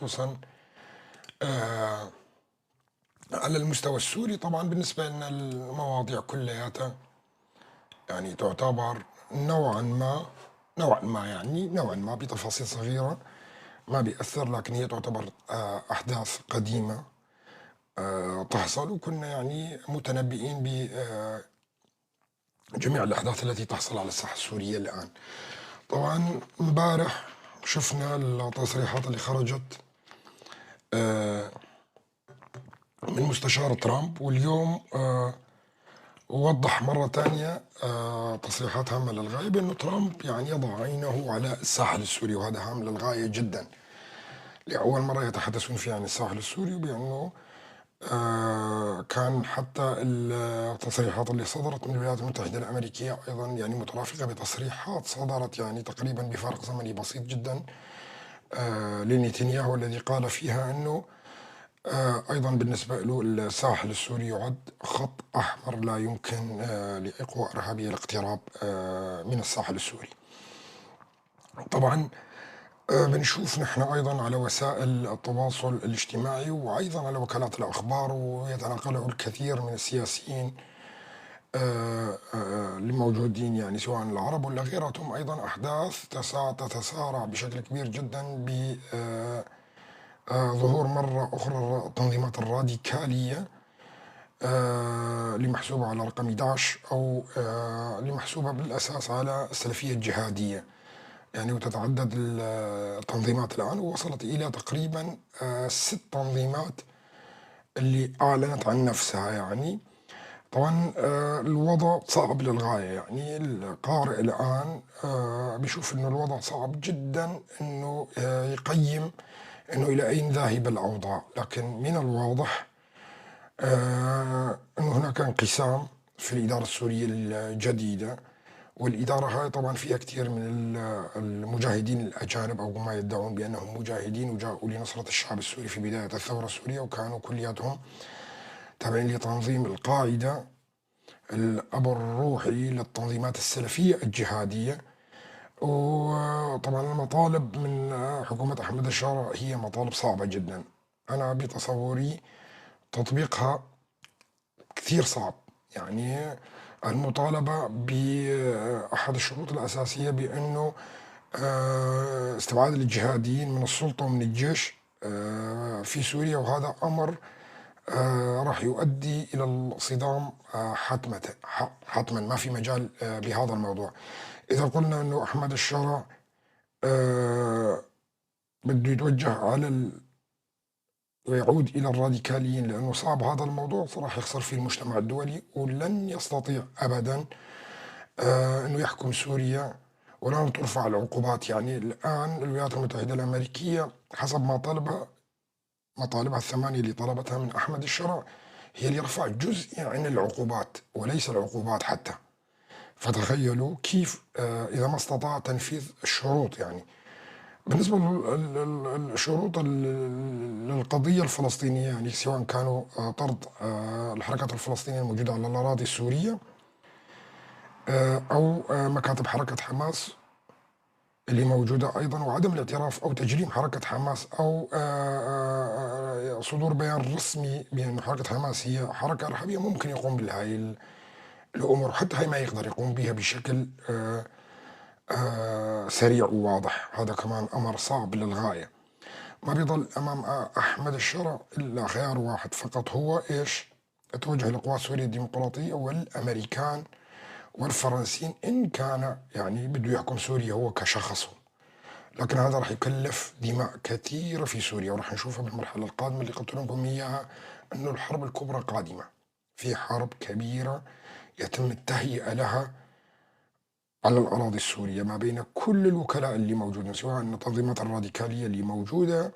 خصوصًا آآ على المستوى السوري. طبعًا بالنسبة لنا المواضيع كلّياتها يعني تعتبر نوعًا ما يعني نوعًا ما بتفاصيل صغيرة ما بيأثّر، لكن هي تعتبر أحداث قديمة تحصل، وكنا يعني متنبئين بجميع الأحداث التي تحصل على الساحة السورية الآن. طبعًا امبارح شفنا التصريحات اللي خرجت آآ من مستشار ترامب، واليوم ووضح مرة تانية تصريحات هامة للغاية بأنه ترامب يعني يضع عينه على الساحل السوري، وهذا هام للغاية جدا. لأول مرة يتحدثون فيه عن الساحل السوري، بأنه كان حتى التصريحات اللي صدرت من الولايات المتحدة الأمريكية أيضا يعني مترافقة بتصريحات صدرت يعني تقريبا بفارق زمني بسيط جدا لنتنياهو، الذي قال فيها أنه أيضا بالنسبة له الساحل السوري يعد خط أحمر، لا يمكن لقوى إرهابية الاقتراب من الساحل السوري. طبعا بنشوف نحن أيضا على وسائل التواصل الاجتماعي وأيضا على وكالات الأخبار، ويتناقله الكثير من السياسيين اللي موجودين، يعني سواء العرب ولا غيرهم، أيضا أحداث تتسارع بشكل كبير جدا ب ظهور مرة أخرى التنظيمات الراديكالية اللي محسوبة على رقم 11، أو اللي محسوبة بالأساس على السلفية الجهادية يعني. وتتعدد التنظيمات الآن، ووصلت إلى تقريبا 6 تنظيمات اللي أعلنت عن نفسها يعني. طبعا الوضع صعب للغاية، يعني القارئ الآن بيشوف أنه الوضع صعب جدا أنه يقيم أنه إلى أين ذاهب الأوضاع، لكن من الواضح أنه هناك انقسام في الإدارة السورية الجديدة. والإدارة هاي طبعا فيها كثير من المجاهدين الأجانب، أو ما يدعون بأنهم مجاهدين وجاءوا لنصرة الشعب السوري في بداية الثورة السورية، وكانوا كلياتهم تابعين لتنظيم القاعدة، الأب الروحي للتنظيمات السلفية الجهادية. وطبعا المطالب من حكومة أحمد الشارع هي مطالب صعبة جدا. أنا بتصوري تطبيقها كثير صعب، يعني المطالبة بأحد الشروط الأساسية بأنه استبعاد الجهاديين من السلطة ومن الجيش في سوريا، وهذا أمر راح يؤدي إلى الصدام حتما ما في مجال بهذا الموضوع. إذا قلنا أنه أحمد الشارع بده يتوجه على ويعود إلى الراديكاليين، لأنه صعب هذا الموضوع، فراح يخسر فيه المجتمع الدولي، ولن يستطيع أبدا أنه يحكم سوريا ولن ترفع العقوبات. يعني الآن الولايات المتحدة الأمريكية حسب ما طلبها، مطالبها الثمانية اللي طلبتها من أحمد الشرع، هي اللي رفع جزء عن العقوبات وليس العقوبات حتى. فتخيلوا كيف إذا ما استطاع تنفيذ الشروط. يعني بالنسبة للشروط للقضية الفلسطينية، يعني سواء كانوا طرد الحركات الفلسطينية الموجودة على الأراضي السورية، أو مكاتب حركة حماس اللي موجودة أيضا، وعدم الاعتراف أو تجريم حركة حماس، أو صدور بيان رسمي بأن حركة حماس هي حركة إرهابية، ممكن يقوم بهاي الأمور. حتى هي ما يقدر يقوم بها بشكل سريع وواضح، هذا كمان أمر صعب للغاية. ما بيضل أمام أحمد الشرع إلا خيار واحد فقط، هو إيش؟ التوجه للقوات السورية الديمقراطية والأمريكان والفرنسيين، إن كان يعني بده يحكم سوريا هو كشخصه. لكن هذا راح يكلف دماء كثيرة في سوريا، وراح نشوفها بالمرحلة القادمة اللي قلت لكم إياها، أنه الحرب الكبرى قادمة. في حرب كبيرة يتم التهيئة لها على الأراضي السورية ما بين كل الوكلاء اللي موجودين، سواء التنظيمات الراديكالية اللي موجودة،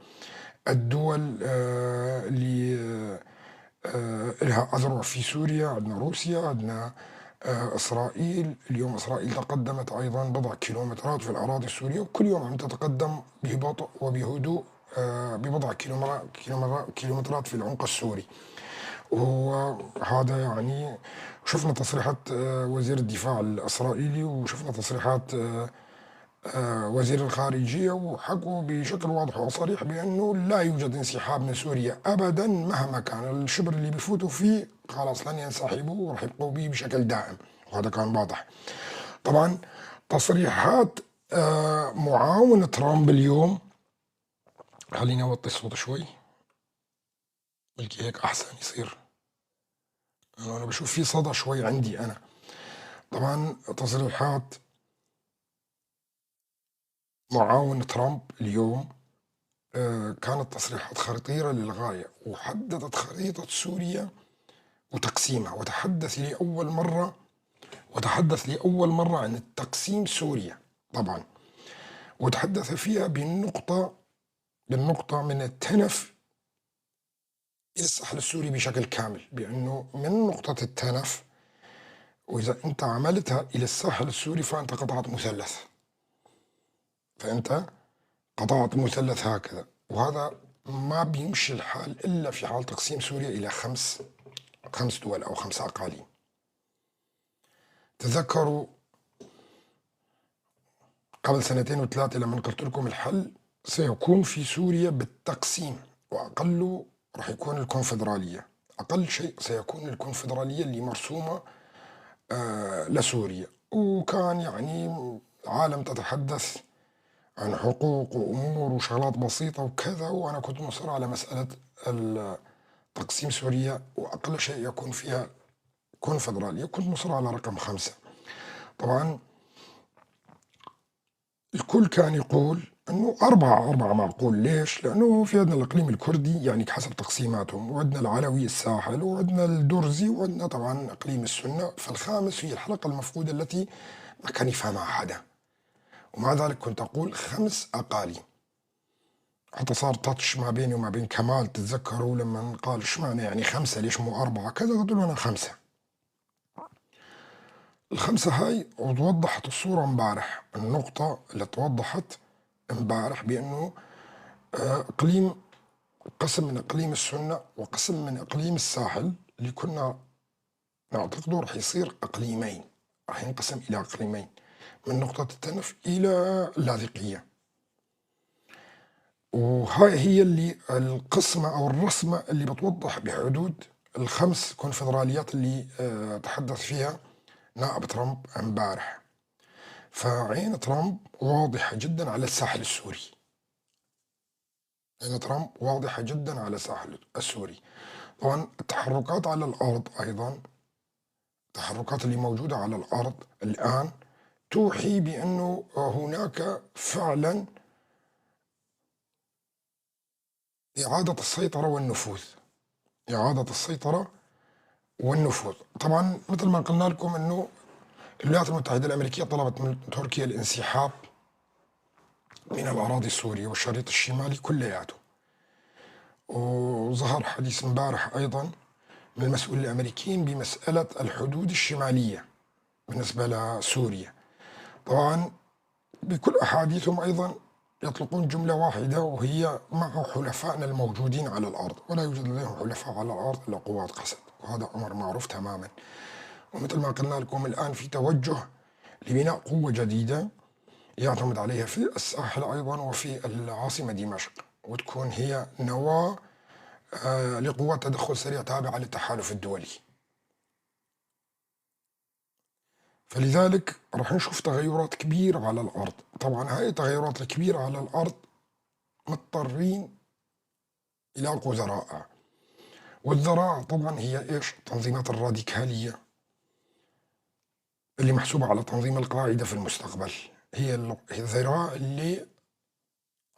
الدول اللي لها أذرع في سوريا. عندنا روسيا، عندنا إسرائيل. اليوم إسرائيل تقدمت أيضا بضع كيلومترات في الأراضي السورية، وكل يوم عم تتقدم ببطء وبهدوء ببضع كيلومترات في العمق السوري. وهذا يعني شفنا تصريحات وزير الدفاع الإسرائيلي، وشفنا تصريحات وزير الخارجية، وحكوا بشكل واضح وصريح بأنه لا يوجد انسحاب من سوريا أبدا مهما كان الشبر اللي بيفوتوا فيه، خلاص لن ينسحبوا ورح يبقوا به بشكل دائم، وهذا كان واضح. طبعا تصريحات معاون ترامب اليوم، خليني أوطي الصوت شوي بلكي هيك أحسن يصير، أنا بشوف في صدى شوي عندي أنا. طبعا تصريحات معاون ترامب اليوم كانت تصريحات خطيرة للغاية، وحددت خريطة سوريا وتقسيمها، وتحدث لأول مرة عن التقسيم سوريا طبعا، وتحدث فيها بالنقطة من التنف إلى الساحل السوري بشكل كامل، بأنه من نقطة التنف وإذا أنت عملتها إلى الساحل السوري فأنت قطعت مثلث هكذا، وهذا ما بيمشي الحال إلا في حال تقسيم سوريا إلى خمس دول أو 5 أقاليم. تذكروا قبل 2 و3 لما قلت لكم الحل سيكون في سوريا بالتقسيم، وأقله راح يكون الكونفدرالية، أقل شيء سيكون الكونفدرالية اللي مرسومة لسوريا. وكان يعني عالم تتحدث عن حقوق وأمور وشغلات بسيطة وكذا، وأنا كنت مصر على مسألة تقسيم سوريا وأقل شيء يكون فيها كونفدرالية، كنت مصر على رقم 5. طبعا الكل كان يقول انه 4 معقول. ليش؟ لانه في عندنا الاقليم الكردي يعني حسب تقسيماتهم، وعندنا العلوي الساحل، وعندنا الدرزي، وعندنا طبعا اقليم السنة، فالخامس هي الحلقة المفقودة التي ما كان يفهمها حدا، ومع ذلك كنت اقول 5 اقاليم. حتى صار تاتش ما بيني وما بين كمال، تتذكروا لما قال اشمعنى يعني 5 ليش مو 4 كذا، قلت له انا 5. ال5 هاي وضحت الصورة امبارح، النقطة اللي توضحت امبارح بأنه اقليم، قسم من اقليم السنة وقسم من اقليم الساحل اللي كنا نعتقده رح يصير اقليمين، رح ينقسم الى اقليمين من نقطة التنف الى اللاذقية. وهاي هي اللي القسمة او الرسمة اللي بتوضح بحدود ال5 كونفدراليات اللي تحدث فيها نائب ترامب امبارح. فعين ترامب واضحة جدا على الساحل السوري، عين ترامب واضحة جدا على الساحل السوري. طبعا التحركات على الأرض أيضا، التحركات اللي موجودة على الأرض الآن توحي بأنه هناك فعلا إعادة السيطرة والنفوذ، إعادة السيطرة والنفوذ. طبعا مثل ما قلنا لكم أنه الولايات المتحدة الأمريكية طلبت من تركيا الانسحاب من الأراضي السورية والشريط الشمالي كلياته، وظهر حديث امبارح أيضا من المسؤولين الأمريكيين بمسألة الحدود الشمالية بالنسبة لسوريا. طبعا بكل أحاديثهم أيضا يطلقون جملة واحدة، وهي مع حلفائنا الموجودين على الأرض، ولا يوجد لديهم حلفاء على الأرض إلا قوات قسد، وهذا أمر معروف تماما. ومثل ما قلنا لكم الآن في توجه لبناء قوة جديدة يعتمد عليها في الساحل أيضا وفي العاصمة دمشق، وتكون هي نواة لقوات تدخل سريع تابعة للتحالف الدولي. فلذلك راح نشوف تغيرات كبيرة على الأرض. طبعا هاي التغيرات الكبيرة على الأرض مضطرين يلاقوا ذرائع، والذرائع طبعا هي إيش؟ تنظيمات الراديكالية اللي محسوبة على تنظيم القاعدة في المستقبل، هي الذراع اللي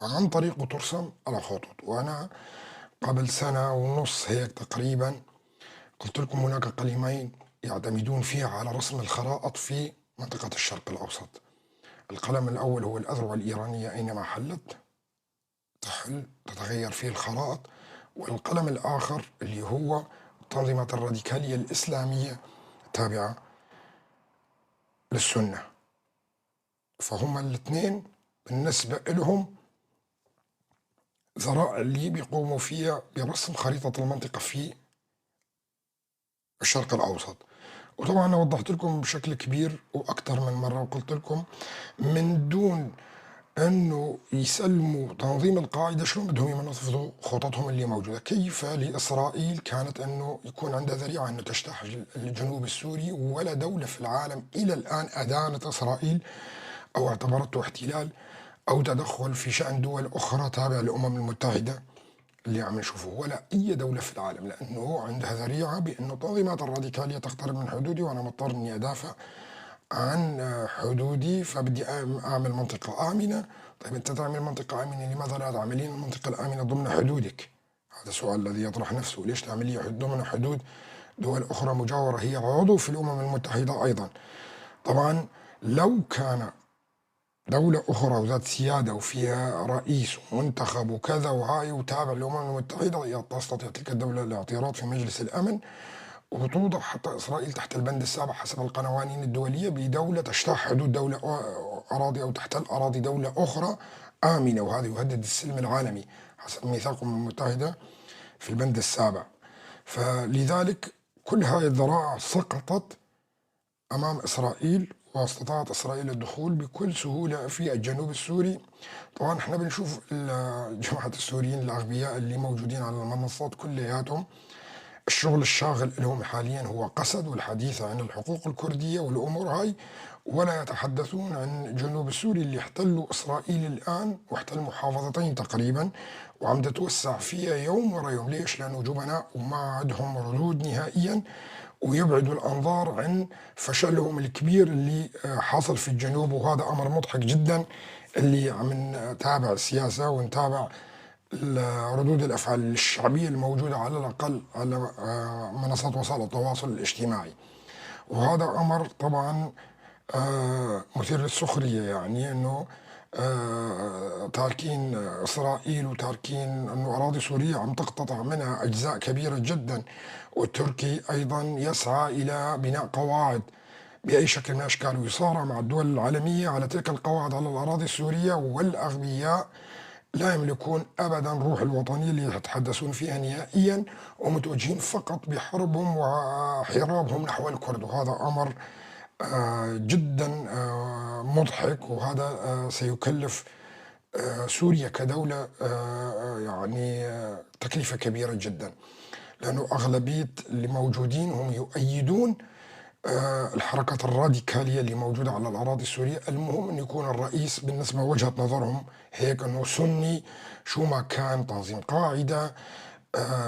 عن طريقه ترسم الخطوط. وأنا قبل 1.5 سنة هيك تقريبا قلت لكم هناك قلمين يعتمدون فيها على رسم الخرائط في منطقة الشرق الأوسط. القلم الأول هو الأذرع الإيرانية، أينما حلت تتغير فيه الخرائط، والقلم الآخر اللي هو التنظيمات الراديكالية الإسلامية التابعة للسنة. فهم الاثنين بالنسبة لهم ذرائع اللي بيقوموا فيها برسم خريطة المنطقة في الشرق الأوسط. وطبعا أنا وضحت لكم بشكل كبير وأكثر من مرة، وقلت لكم من دون انه يسلموا تنظيم القاعده شلون بدهم ينفذوا خططهم اللي موجوده. كيف لاسرائيل كانت انه يكون عندها ذريعه انه تجتاح الجنوب السوري، ولا دوله في العالم الى الان ادانت اسرائيل او اعتبرته احتلال او تدخل في شان دول اخرى تابعه للامم المتحده اللي عم نشوفه، ولا اي دوله في العالم، لانه عندها ذريعه بانه التنظيمات الراديكاليه تقترب من حدودي وانا مضطر اني ادافع عن حدودي، فبدي أعمل منطقة آمنة. طيب أنت تعمل منطقة آمنة، لماذا لا تعملين المنطقة الآمنة ضمن حدودك؟ هذا السؤال الذي يطرح نفسه. ليش تعمليه ضمن حدود دول أخرى مجاورة هي عضو في الأمم المتحدة أيضا؟ طبعا لو كان دولة أخرى وذات سيادة وفيها رئيس ومنتخب وكذا وهاي وتابع للأمم المتحدة، تستطيع تلك الدولة الاعتراض في مجلس الأمن وتوضع حتى إسرائيل تحت البند السابع حسب القوانين الدولية بدولة تجتاح حدود دولة أراضي أو تحتل أراضي دولة أخرى آمنة، وهذا يهدد السلم العالمي حسب ميثاق الأمم المتحدة في البند السابع. فلذلك كل هذه الذرائع سقطت أمام إسرائيل، واستطاعت إسرائيل الدخول بكل سهولة في الجنوب السوري. طبعا احنا بنشوف جماعة السوريين الأغبياء اللي موجودين على المنصات كلياتهم الشغل الشاغل لهم حاليا هو قسد والحديث عن الحقوق الكردية والأمور هاي، ولا يتحدثون عن جنوب السوري اللي احتلوا إسرائيل الآن، واحتل محافظتين تقريبا وعم تتوسع فيها يوم ورا يوم. ليش؟ لأنه جبناء وما عندهم ردود نهائيا، ويبعدوا الأنظار عن فشلهم الكبير اللي حاصل في الجنوب. وهذا أمر مضحك جدا اللي عم نتابع السياسة ونتابع ردود الأفعال الشعبية الموجودة على الأقل على منصات وسائل التواصل الاجتماعي. وهذا أمر طبعا مثير للسخرية، يعني أنه تاركين إسرائيل وتاركين أنه أراضي سورية عم تقتطع منها أجزاء كبيرة جدا، والتركي أيضا يسعى إلى بناء قواعد بأي شكل من الأشكال ويصارع مع الدول العالمية على تلك القواعد على الأراضي السورية. والأغبياء لا يملكون أبدا روح الوطنية اللي يتحدثون فيها نهائيا، ومتوجهين فقط بحربهم وحرابهم نحو الكرد. وهذا أمر جدا مضحك، وهذا سيكلف سوريا كدولة يعني تكلفة كبيرة جدا، لأنه أغلبية اللي موجودين هم يؤيدون الحركات الراديكالية اللي موجودة على الأراضي السورية. المهم أن يكون الرئيس بالنسبة وجهة نظرهم هيك أنه سني، شو ما كان تنظيم قاعدة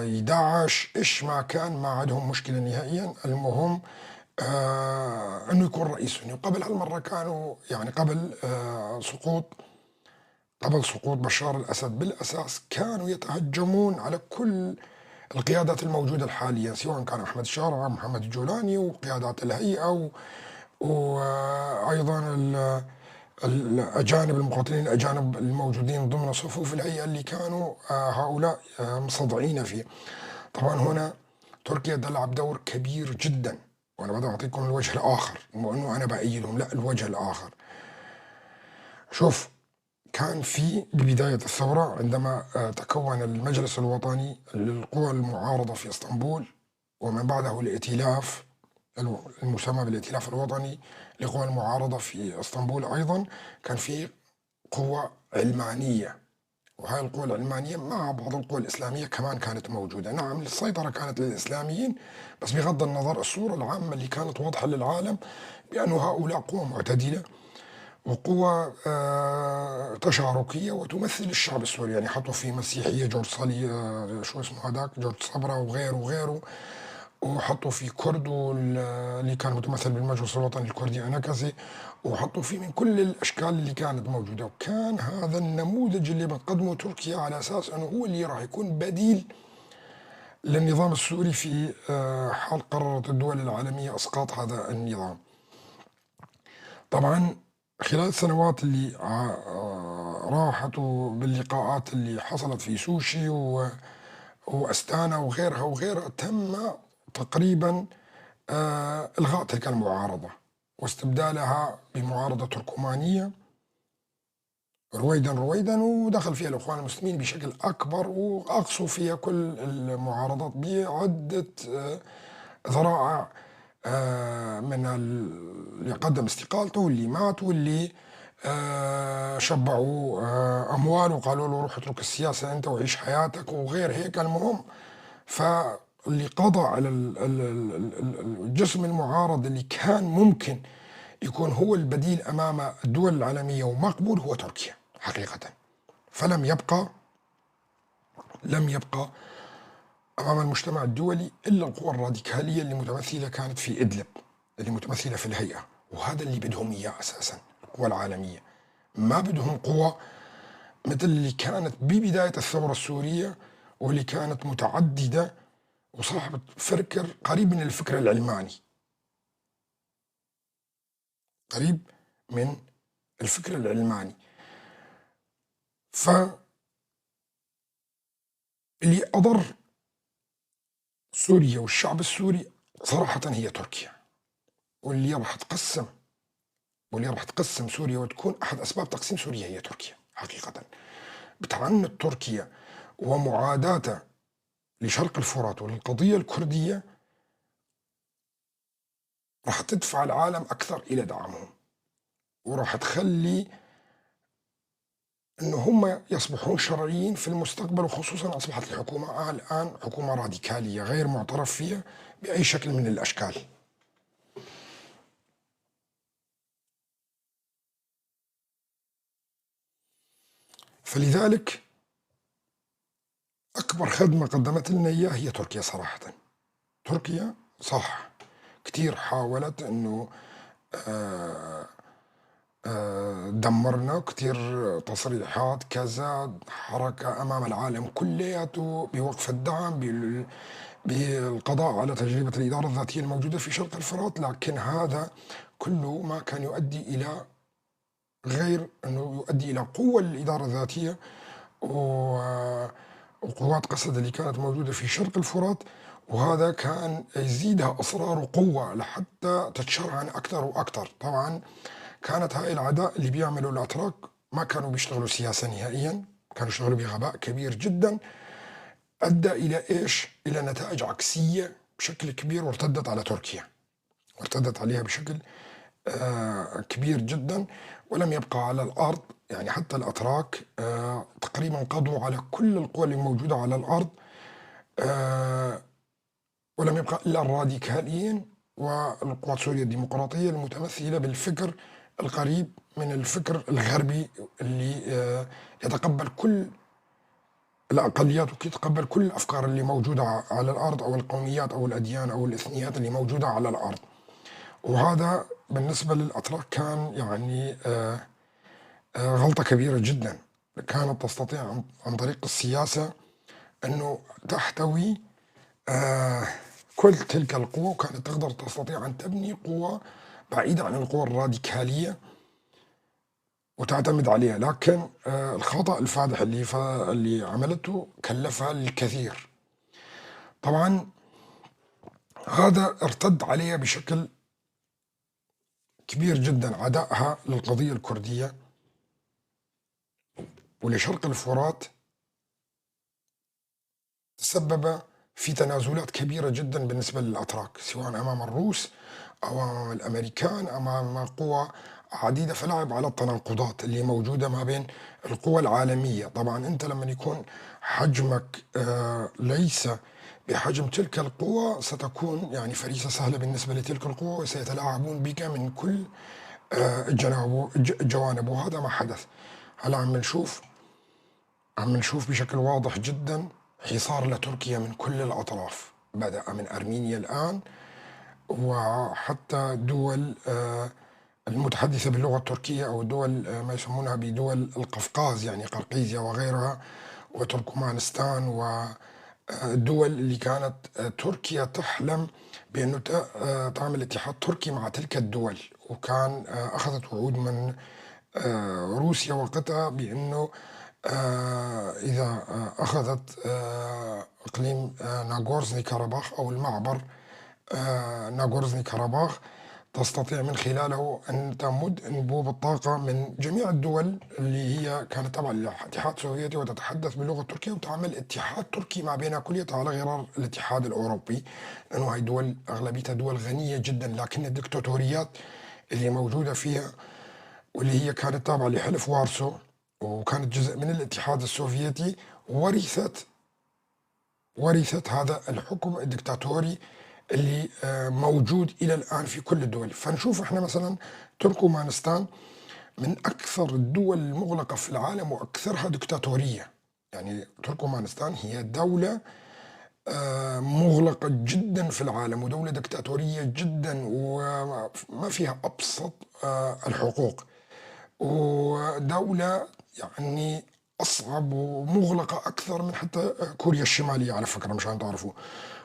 داعش إيش ما كان، ما عندهم مشكلة نهائيا. المهم أنه يكون رئيس سني. وقبل هالمرة كانوا يعني قبل سقوط بشار الأسد بالأساس كانوا يتهجمون على كل القيادات الموجودة حاليا، سواء كان أحمد الشارع، محمد الجولاني، وقيادات الهيئة وأيضا الأجانب، المقاتلين الأجانب الموجودين ضمن صفوف الهيئة اللي كانوا هؤلاء مصدعين فيه. طبعا هنا تركيا تلعب دور كبير جدا، وأنا بدي أعطيكم الوجه الآخر، مو أنه أنا بأيدهم، لا، الوجه الآخر. شوف، كان في ببداية الثورة عندما تكون المجلس الوطني للقوى المعارضة في اسطنبول، ومن بعده الائتلاف المسمى بالائتلاف الوطني لقوى المعارضة في اسطنبول، أيضا كان في قوى علمانية، وهاي القوى العلمانية مع بعض القوى الإسلامية كمان كانت موجودة. نعم، السيطرة كانت للإسلاميين، بس بغض النظر الصورة العامة اللي كانت واضحة للعالم بأن هؤلاء قوى معتدلة وقوى تشاركية وتمثل الشعب السوري. يعني حطوا فيه مسيحية جورج صالي، شو اسمه هذاك، جورج صبرا وغيره وغيره، وحطوا فيه كرد اللي كان متمثل بالمجلس الوطني الكردي أناكسي، وحطوا فيه من كل الأشكال اللي كانت موجودة. وكان هذا النموذج اللي بتقدمه تركيا على أساس أنه هو اللي راح يكون بديل للنظام السوري في حال قررت الدول العالمية إسقاط هذا النظام. طبعا خلال السنوات اللي راحت وباللقاءات اللي حصلت في سوشي وأستانا وغيرها تم تقريبا إلغاء تلك المعارضة واستبدالها بمعارضة تركمانية رويدا، ودخل فيها الإخوان المسلمين بشكل أكبر، وأقصوا فيها كل المعارضات بعدة ذرائع من اللي قدم استقالته واللي مات واللي شبعوا أموال وقالوا له روح اترك السياسة أنت وعيش حياتك وغير هيك. المهم فاللي قضى على الجسم المعارض اللي كان ممكن يكون هو البديل أمام الدول العالمية ومقبول هو تركيا حقيقة. فلم يبقى أمام المجتمع الدولي إلا القوى الراديكالية اللي متمثلة كانت في إدلب، اللي متمثلة في الهيئة، وهذا اللي بدهم إياه أساسا القوى العالمية. ما بدهم قوى مثل اللي كانت ببداية الثورة السورية واللي كانت متعددة وصاحبة فكر قريب من الفكر العلماني، قريب من الفكر العلماني. فاللي أضر سوريا والشعب السوري صراحة هي تركيا، واللي راح تقسم سوريا وتكون أحد أسباب تقسيم سوريا هي تركيا حقيقة. بتعنت تركيا ومعاداتها لشرق الفرات وللقضية الكردية راح تدفع العالم أكثر إلى دعمهم، وراح تخلي أنه هم يصبحون شرعيين في المستقبل. وخصوصا أصبحت الحكومة الآن حكومة راديكالية غير معترف فيها بأي شكل من الأشكال. فلذلك أكبر خدمة قدمت لنا إياه هي تركيا صراحة. تركيا صح كتير حاولت أنه آه، دمرنا، كتير تصريحات كذا، حركة أمام العالم كلياته بوقف الدعم بالقضاء على تجربة الإدارة الذاتية الموجودة في شرق الفرات. لكن هذا كله ما كان يؤدي إلى غير أنه يؤدي إلى قوة الإدارة الذاتية وقوات قسد اللي كانت موجودة في شرق الفرات، وهذا كان يزيدها إصرار وقوة لحتى تتشرعن أكثر وأكثر. طبعا كانت هاي العداء اللي بيعملوا الأتراك ما كانوا بيشتغلوا سياسة نهائيا، كانوا يشتغلوا بغباء كبير جدا، أدى إلى إيش؟ إلى نتائج عكسية بشكل كبير، وارتدت على تركيا، وارتدت عليها بشكل كبير جدا، ولم يبقى على الأرض. يعني حتى الأتراك تقريبا قضوا على كل القوى اللي موجودة على الأرض، ولم يبقى إلا الراديكاليين والقوات سوريا الديمقراطية المتمثلة بالفكر القريب من الفكر الغربي اللي يتقبل كل الأقليات ويتقبل كل الأفكار اللي موجودة على الأرض، أو القوميات أو الأديان أو الإثنيات اللي موجودة على الأرض. وهذا بالنسبة للأتراك كان يعني غلطة كبيرة جدا. كانت تستطيع عن طريق السياسة أنه تحتوي كل تلك القوى، وكانت تستطيع أن تبني قوة بعيدة عن القوى الراديكالية وتعتمد عليها. لكن الخطأ الفادح اللي عملته كلفها الكثير. طبعا هذا ارتد عليها بشكل كبير جدا، عدائها للقضية الكردية ولشرق الفرات تسبب في تنازلات كبيرة جدا بالنسبة للأتراك، سواء أمام الروس أو أمام الأمريكان، أمام قوى عديدة. فلعب على التناقضات اللي موجودة ما بين القوى العالمية. طبعا أنت لما يكون حجمك ليس بحجم تلك القوى ستكون يعني فريسة سهلة بالنسبة لتلك القوى، وسيتلاعبون بك من كل الجوانب، وهذا ما حدث. هلا عم نشوف بشكل واضح جدا حصار لتركيا من كل الأطراف، بدأ من أرمينيا الآن، وحتى دول المتحدثة باللغة التركية، أو دول ما يسمونها بدول القفقاز، يعني قرقيزيا وغيرها، وتركمانستان، والدول اللي كانت تركيا تحلم بأنه تعمل اتحاد تركي مع تلك الدول. وكان أخذت وعود من روسيا وقتها بأنه إذا أخذت إقليم ناغورزني كاراباخ أو المعبر ناغورزني كاراباخ، تستطيع من خلاله أن تمد أنبوب الطاقة من جميع الدول اللي هي كانت تابعة للاتحاد السوفيتي وتتحدث باللغة التركية، وتعمل اتحاد تركي ما بينها كليتها على غرار الاتحاد الأوروبي، لأنه هاي دول أغلبيتها دول غنية جدا، لكن الدكتاتوريات اللي موجودة فيها واللي هي كانت تابعة لحلف وارسو وكانت جزء من الاتحاد السوفيتي، ورثت هذا الحكم الدكتاتوري اللي موجود إلى الآن في كل الدول. فنشوف احنا مثلا تركمانستان من أكثر الدول المغلقة في العالم وأكثرها دكتاتورية. يعني تركمانستان هي دولة مغلقة جدا في العالم، ودولة دكتاتورية جدا، وما فيها أبسط الحقوق، ودولة يعني أصعب ومغلقة أكثر من حتى كوريا الشمالية على فكرة، مشان تعرفوا.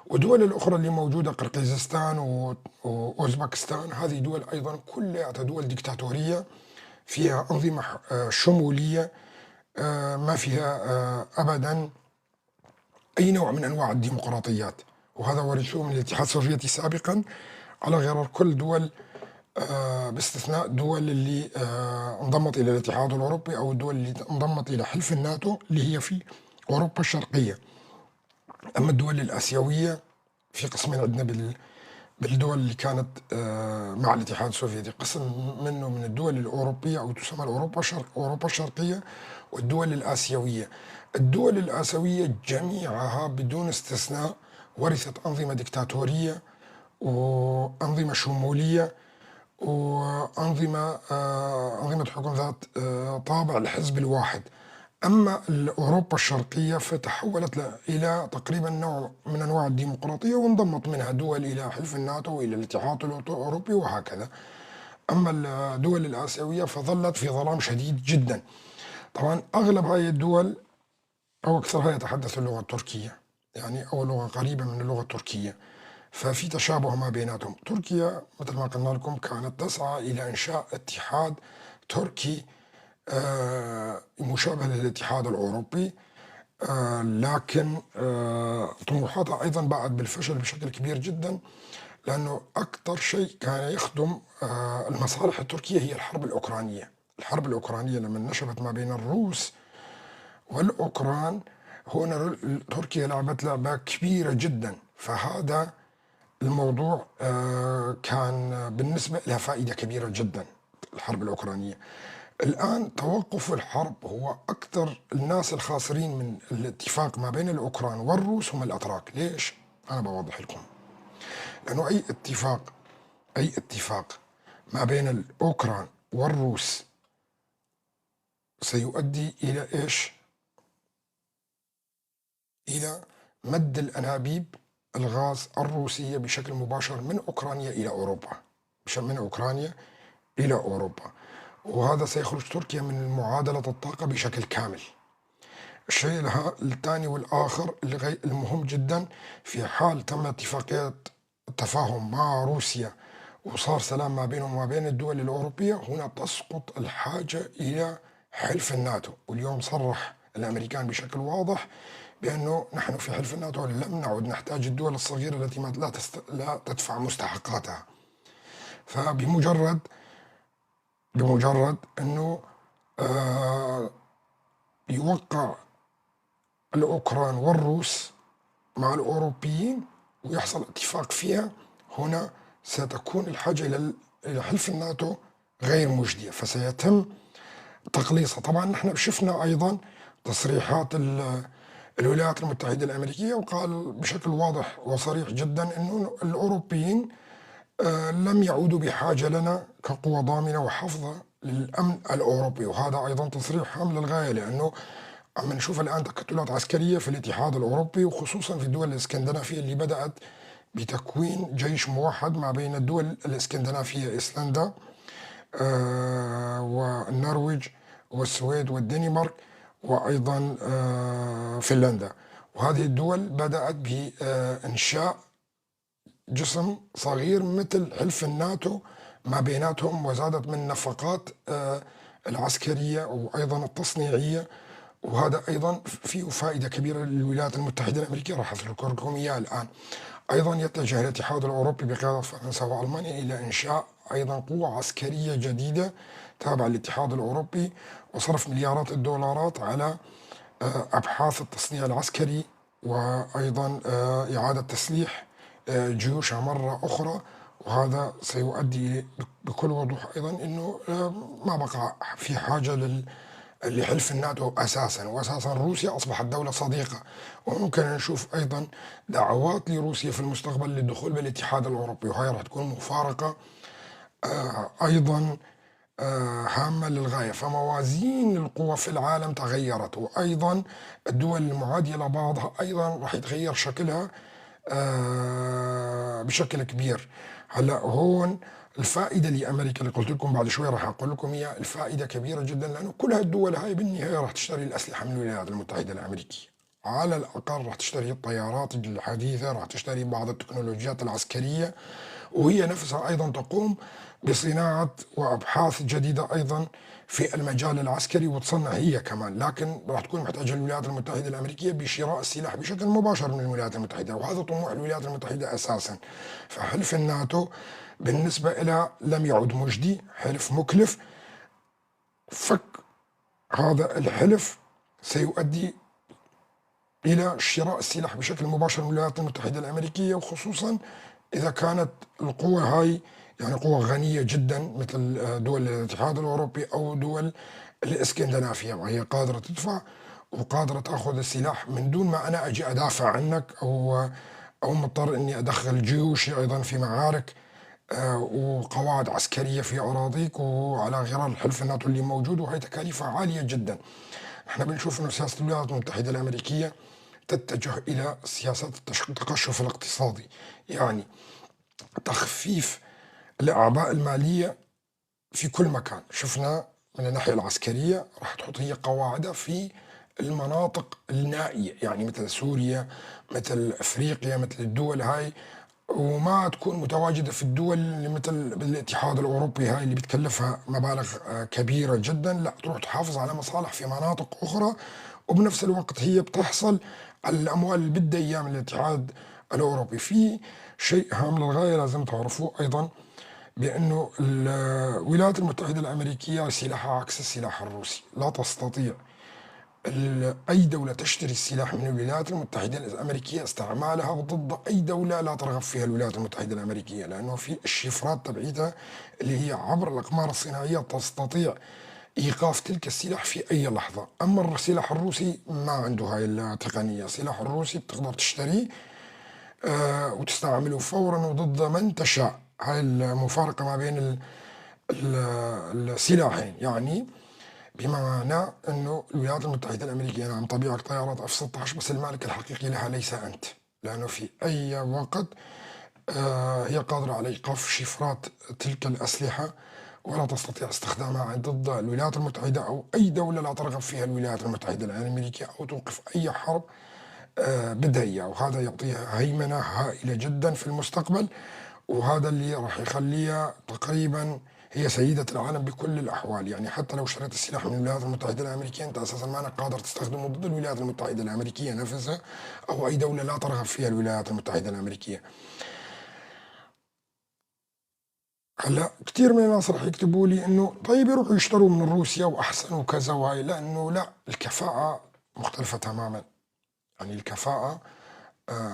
والدول الأخرى اللي موجودة قرقيزستان وأوزبكستان، هذه دول أيضا كلها دول ديكتاتورية فيها أنظمة شمولية، ما فيها أبدا أي نوع من أنواع الديمقراطيات، وهذا ورثوه من الاتحاد السوفيتي سابقا على غرار كل دول، باستثناء الدول اللي انضمت إلى الاتحاد الأوروبي أو الدول اللي انضمت إلى حلف الناتو اللي هي في أوروبا الشرقية. أما الدول الآسيوية في قسمين عندنا بالدول اللي كانت مع الاتحاد السوفيتي، قسم منه من الدول الأوروبية أو تسمى أوروبا الشرقية، والدول الآسيوية. الدول الآسيوية جميعها بدون استثناء ورثت أنظمة ديكتاتورية وأنظمة شمولية أنظمة حكم ذات طابع الحزب الواحد. أما أوروبا الشرقية فتحولت إلى تقريبا نوع من أنواع الديمقراطية، وانضمت منها دول إلى حلف الناتو وإلى الاتحاد الأوروبي وهكذا. أما الدول الآسيوية فظلت في ظلام شديد جدا. طبعا أغلب هذه الدول أو أكثرها يتحدث اللغة التركية، يعني أو لغة قريبة من اللغة التركية، ففي تشابه ما بيناتهم. تركيا مثل ما قلنا لكم كانت تسعى إلى إنشاء اتحاد تركي مشابه للاتحاد الأوروبي، لكن طموحاتها أيضا باءت بالفشل بشكل كبير جدا، لأنه أكثر شيء كان يخدم المصالح التركية هي الحرب الأوكرانية. الحرب الأوكرانية لما نشبت ما بين الروس والأوكران، هنا تركيا لعبت لعبة كبيرة جدا، فهذا الموضوع كان بالنسبة لها فائدة كبيرة جدا الحرب الأوكرانية. الآن توقف الحرب هو أكثر الناس الخاسرين من الاتفاق ما بين الأوكران والروس هم الأتراك. ليش؟ أنا بوضح لكم. لأنه أي اتفاق ما بين الأوكران والروس سيؤدي إلى إيش؟ إلى مد الأنابيب الغاز الروسية بشكل مباشر من أوكرانيا إلى أوروبا، وهذا سيخرج تركيا من معادلة الطاقة بشكل كامل. الشيء الثاني والآخر المهم جدا، في حال تم اتفاقية التفاهم مع روسيا وصار سلام ما بينهم وما بين الدول الأوروبية، هنا تسقط الحاجة إلى حلف الناتو. واليوم صرح الأمريكان بشكل واضح بأنه نحن في حلف الناتو لم نعد نحتاج الدول الصغيرة التي لا تدفع مستحقاتها. فبمجرد أنه يوقع الأوكران والروس مع الأوروبيين ويحصل اتفاق فيها، هنا ستكون الحاجة إلى حلف الناتو غير مجدية، فسيتم تقليصها. طبعا نحن شفنا أيضا تصريحات الولايات المتحدة الأمريكية، وقال بشكل واضح وصريح جدا أنه الأوروبيين لم يعودوا بحاجة لنا كقوة ضامنة وحافظة للأمن الأوروبي. وهذا أيضا تصريح هام للغاية، لأنه عم نشوف الآن تكتلات عسكرية في الاتحاد الأوروبي، وخصوصا في الدول الإسكندنافية اللي بدأت بتكوين جيش موحد ما بين الدول الإسكندنافية، إيسلندا والنرويج والسويد والدنمارك وأيضا فنلندا. وهذه الدول بدأت بإنشاء جسم صغير مثل حلف الناتو ما بيناتهم، وزادت من النفقات العسكرية وأيضا التصنيعية، وهذا أيضا فيه فائدة كبيرة للولايات المتحدة الأمريكية، راح أذكر لكم إياه الآن. أيضا يتجه الاتحاد الأوروبي بقيادة فرنسا وألمانيا إلى إنشاء أيضا قوة عسكرية جديدة تابعة للاتحاد الأوروبي، وصرف مليارات الدولارات على أبحاث التصنيع العسكري، وأيضا إعادة تسليح جيوشها مرة أخرى. وهذا سيؤدي بكل وضوح أيضا أنه ما بقى في حاجة لحلف الناتو أساسا، وأساسا روسيا أصبحت دولة صديقة، وممكن نشوف أيضا دعوات لروسيا في المستقبل للدخول بالاتحاد الأوروبي، وهي راح تكون مفارقة أيضا هامة للغاية. فموازين القوى في العالم تغيرت، وأيضا الدول المعادية لبعضها أيضا راح يتغير شكلها بشكل كبير. هلا هون الفائدة لأمريكا اللي قلت لكم بعد شوي راح أقول لكم إياها، الفائدة كبيرة جدا، لأنه كل هالدول هاي بالنهاية راح تشتري الأسلحة من الولايات المتحدة الأمريكية. على الأقل راح تشتري الطيارات الحديثة، راح تشتري بعض التكنولوجيات العسكرية، وهي نفسها أيضا تقوم بصناعة وأبحاث جديدة أيضا في المجال العسكري، وتصنع هي كمان، لكن راح تكون محتاجة الولايات المتحدة الأمريكية بشراء السلاح بشكل مباشر من الولايات المتحدة، وهذا طموح الولايات المتحدة أساسا. فحلف الناتو بالنسبة إلى لم يعد مجدي، حلف مكلف. فك هذا الحلف سيؤدي إلى شراء السلاح بشكل مباشر من الولايات المتحدة الأمريكية، وخصوصا إذا كانت القوة هاي يعني قوة غنية جدا مثل دول الاتحاد الأوروبي أو دول الإسكندنافية، وهي قادرة تدفع وقادرة تأخذ السلاح من دون ما أنا أجي أدافع عنك، أو مضطر إني أدخل جيوشي أيضا في معارك وقواعد عسكرية في أراضيك وعلى غرار الحلف الناتو اللي موجود، وهي تكاليفها عالية جدا. احنا بنشوف إنه سياسة الولايات المتحدة الأمريكية تتجه إلى سياسات التقشف الاقتصادي، يعني تخفيف الأعباء المالية في كل مكان. شفنا من الناحية العسكرية راح تحط هي قواعدها في المناطق النائية، يعني مثل سوريا، مثل أفريقيا، مثل الدول هاي، وما تكون متواجدة في الدول اللي مثل الاتحاد الأوروبي هاي اللي بتكلفها مبالغ كبيرة جدا، لا تروح تحافظ على مصالح في مناطق أخرى، وبنفس الوقت هي بتحصل على الأموال اللي بدها إياها من الاتحاد الأوروبي. في شيء هام للغاية لازم تعرفوه أيضا، بأنه الولايات المتحدة الأمريكية سلاحها عكس السلاح الروسي. لا تستطيع أي دولة تشتري السلاح من الولايات المتحدة الأمريكية استعمالها ضد أي دولة لا ترغب فيها الولايات المتحدة الأمريكية، لأنه في الشفرات تبعيتها اللي هي عبر الأقمار الصناعية تستطيع إيقاف تلك السلاح في أي لحظة. أما السلاح الروسي ما عنده هاي التقنية. السلاح الروسي بتقدر تشتريه وتستعمله فورا وضد من تشاء. هاي المفارقة ما بين السلاحين، يعني بمعنى أنه الولايات المتحدة الأمريكية نعم طبيعة طيارات F-16، بس المالك الحقيقي لها ليس أنت، لأنه في أي وقت هي قادرة على إيقاف شفرات تلك الأسلحة، ولا تستطيع استخدامها ضد الولايات المتحدة أو أي دولة لا ترغب فيها الولايات المتحدة الأمريكية، أو توقف أي حرب بدها إياه. وهذا يعطيها هيمنة هائلة جدا في المستقبل، وهذا اللي راح يخليها تقريبا هي سيدة العالم بكل الأحوال. يعني حتى لو اشتريت السلاح من الولايات المتحدة الأمريكية، أنت أساسا ما أنك قادر تستخدمه ضد الولايات المتحدة الأمريكية نفسها أو أي دولة لا ترغب فيها الولايات المتحدة الأمريكية. هلا كثير من الناس راح يكتبوا لي انه طيب يروحوا يشتروا من روسيا واحسن وكذا وهاي، لانه لا، الكفاءة مختلفة تماما. يعني الكفاءة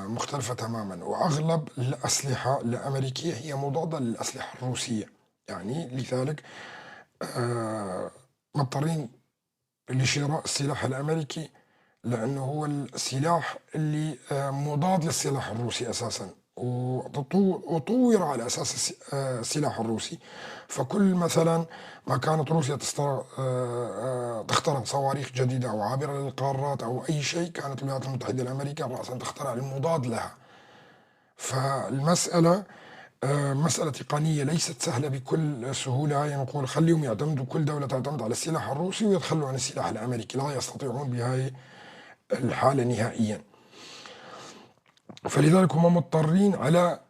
مختلفة تماما، وأغلب الأسلحة الأمريكية هي مضادة للأسلحة الروسية. يعني لذلك مضطرين لشراء السلاح الأمريكي، لأنه هو السلاح اللي مضاد للسلاح الروسي أساسا، وطور على أساس السلاح الروسي. فكل مثلا ما كانت روسيا تخترع صواريخ جديدة أو عابرة للقارات أو أي شيء، كانت الولايات المتحدة الأمريكية رأسا تخترع المضاد لها. فالمسألة مسألة تقنية ليست سهلة بكل سهولة. يعني نقول خليهم يعتمدوا، كل دولة تعتمد على السلاح الروسي ويتخلوا عن السلاح الأمريكي، لا يستطيعون بهاي الحالة نهائيا. فلذلك هم مضطرين على